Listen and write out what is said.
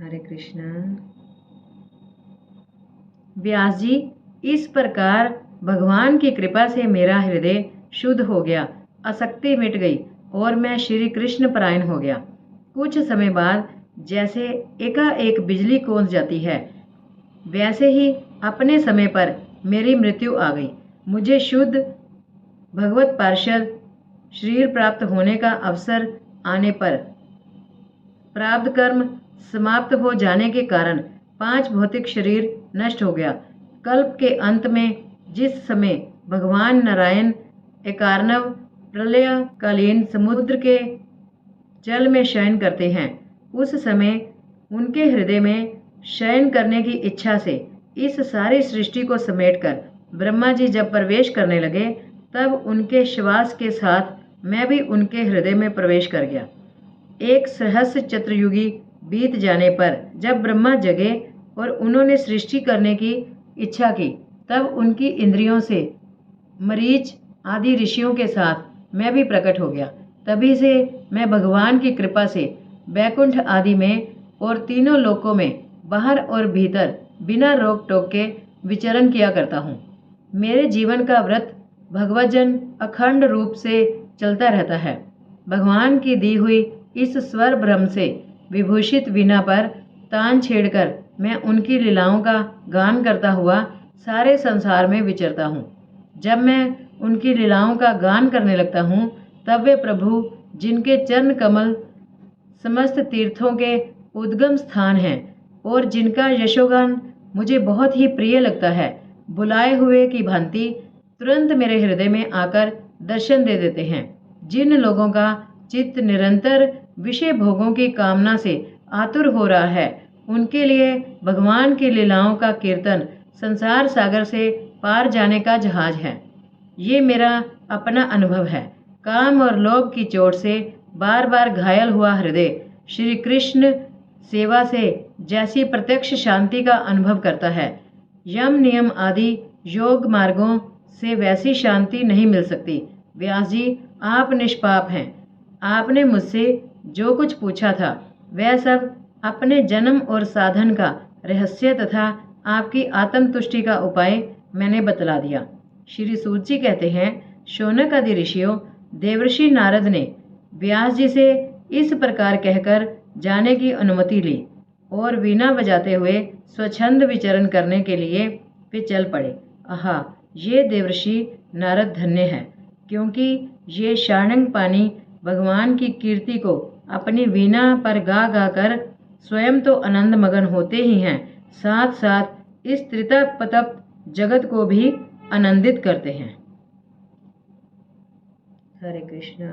हरे कृष्णा। व्यास जी, इस प्रकार भगवान की कृपा से मेरा हृदय शुद्ध हो गया, आसक्ति मिट गई और मैं श्री कृष्ण परायण हो गया। कुछ समय बाद जैसे एकाएक बिजली कौंध जाती है, वैसे ही अपने समय पर मेरी मृत्यु आ गई। मुझे शुद्ध भगवत पार्षद शरीर प्राप्त होने का अवसर आने पर प्रारब्ध कर्म समाप्त हो जाने के कारण 5 भौतिक शरीर नष्ट हो गया। कल्प के अंत में जिस समय भगवान नारायण एकार्णव प्रलयकालीन समुद्र के जल में शयन करते हैं, उस समय उनके हृदय में शयन करने की इच्छा से इस सारी सृष्टि को समेटकर ब्रह्मा जी जब प्रवेश करने लगे, तब उनके श्वास के साथ मैं भी उनके हृदय में प्रवेश कर गया। 1 सहस्र चतुर्युगी बीत जाने पर जब ब्रह्मा जगे और उन्होंने सृष्टि करने की इच्छा की, तब उनकी इंद्रियों से मरीच आदि ऋषियों के साथ मैं भी प्रकट हो गया। तभी से मैं भगवान की कृपा से वैकुंठ आदि में और तीनों लोकों में बाहर और भीतर बिना रोक टोक के विचरण किया करता हूँ। मेरे जीवन का व्रत भगवजन अखंड रूप से चलता रहता है। भगवान की दी हुई इस स्वर ब्रह्म से विभूषित वीणा पर तान छेड़कर मैं उनकी लीलाओं का गान करता हुआ सारे संसार में विचरता हूँ। जब मैं उनकी लीलाओं का गान करने लगता हूँ, तब वे प्रभु जिनके चरण कमल समस्त तीर्थों के उद्गम स्थान हैं और जिनका यशोगान मुझे बहुत ही प्रिय लगता है, बुलाए हुए की भांति तुरंत मेरे हृदय में आकर दर्शन दे देते हैं। जिन लोगों का चित्त निरंतर विषय भोगों की कामना से आतुर हो रहा है, उनके लिए भगवान की लीलाओं का कीर्तन संसार सागर से पार जाने का जहाज है। ये मेरा अपना अनुभव है। काम और लोभ की चोट से बार बार घायल हुआ हृदय श्री कृष्ण सेवा से जैसी प्रत्यक्ष शांति का अनुभव करता है, यम नियम आदि योग मार्गों से वैसी शांति नहीं मिल सकती। व्यास जी, आप निष्पाप हैं। आपने मुझसे जो कुछ पूछा था, वह सब अपने जन्म और साधन का रहस्य तथा आपकी आत्मतुष्टि का उपाय मैंने बतला दिया। श्री सूत जी कहते हैं, शौनक आदि ऋषियों देवर्षि नारद ने व्यास जी से इस प्रकार कहकर जाने की अनुमति ली और वीणा बजाते हुए स्वच्छंद विचरण करने के लिए वे चल पड़े। आहा, ये देवर्षि नारद धन्य है, क्योंकि ये शार्ंग पानी भगवान की कीर्ति को अपनी वीणा पर गा गा कर स्वयं तो आनंद मगन होते ही हैं, साथ साथ इस त्रितप जगत को भी आनंदित करते हैं। हरे कृष्णा।